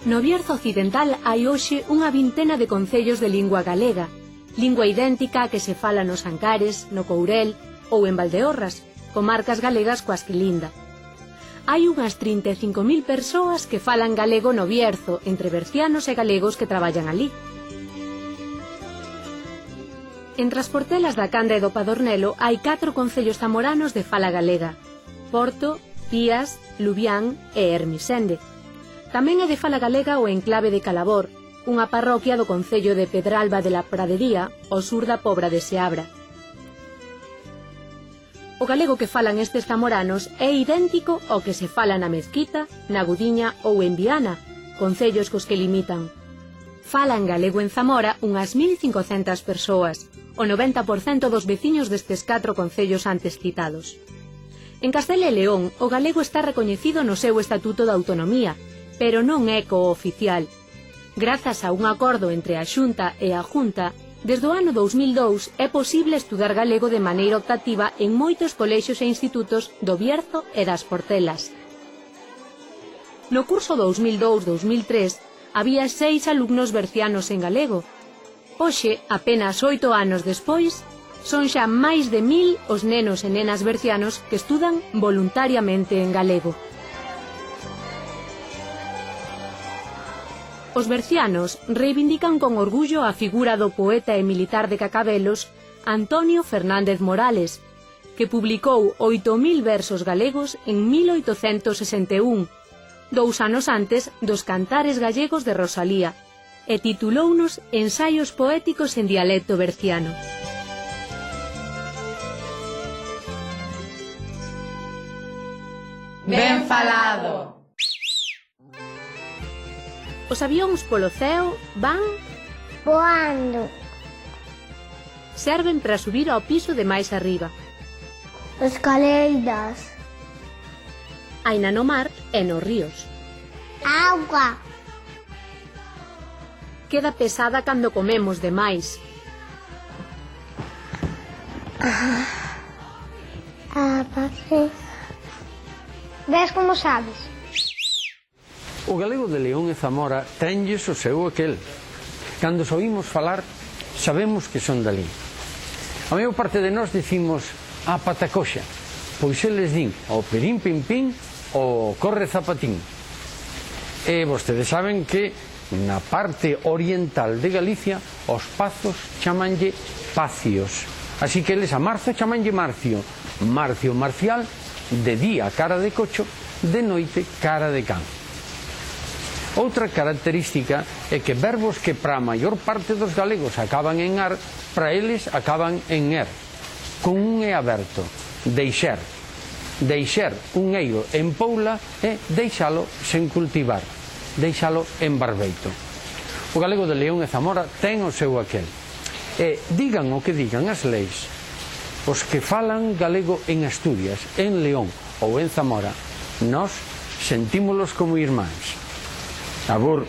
No Bierzo occidental hai hoxe unha vintena de concellos de lingua galega, lingua idéntica que se fala nos Ancares, no Courel ou en Valdeorras, comarcas galegas coas que linda. Hai unhas 35.000 persoas que falan galego no Bierzo, entre bercianos e galegos que traballan ali. Entre as portelas da Canda e do Padornelo hai 4 concellos zamoranos de fala galega: Porto, Pías, Lubián e Ermisende. Tamén é de fala galega o enclave de Calabor, unha parroquia do concello de Pedralba de la Pradería, ao sur da Pobra de Seabra. O galego que falan estes zamoranos é idéntico ao que se fala na Mezquita, na Gudiña ou en Viana, concellos cos que limitan. Falan galego en Zamora unhas 1.500 persoas, o 90% dos veciños destes 4 concellos antes citados. En Castela e León, o galego está recoñecido no seu Estatuto de Autonomía, pero non é cooficial. Grazas a un acordo entre a Xunta e a Junta, desde o ano 2002 é posible estudar galego de maneira optativa en moitos colexios e institutos do Bierzo e das Portelas. No curso 2002-2003 había 6 alumnos bercianos en galego. Hoxe, apenas 8 anos despois, son xa máis de 1.000 os nenos e nenas bercianos que estudan voluntariamente en galego. Os bercianos reivindican con orgullo a figura do poeta e militar de Cacabelos Antonio Fernández Morales, que publicou 8.000 versos galegos en 1861, 2 anos antes dos Cantares Gallegos de Rosalía, e titulounos Ensaios poéticos en dialecto berciano. Ben falado! Os avións polo ceo van voando. Serven para subir ao piso de máis arriba. Escaleiras. Haina no mar e nos ríos. Agua. Queda pesada cando comemos demais. Ves como sabes? O galego de León e Zamora tenlles o seu aquel. Cando os oímos falar, sabemos que son dali. A maior parte de nós dicimos a patacoxa, pois eles din o pirín pin pin o corre zapatín. E vostedes saben que na parte oriental de Galicia os pazos chamanlle pacios. Así que eles a marzo chamanlle marcio. Marcio marcial, de día cara de cocho, de noite cara de can. Outra característica é que verbos que para a maior parte dos galegos acaban en ar, para eles acaban en er, con un e aberto. Deixar. Deixar un eiro en poula é deixalo sen cultivar, deixalo en barbeito. O galego de León e Zamora ten o seu aquel. E digan o que digan as leis, os que falan galego en Asturias, en León ou en Zamora, nós sentímolos como irmáns. Abur.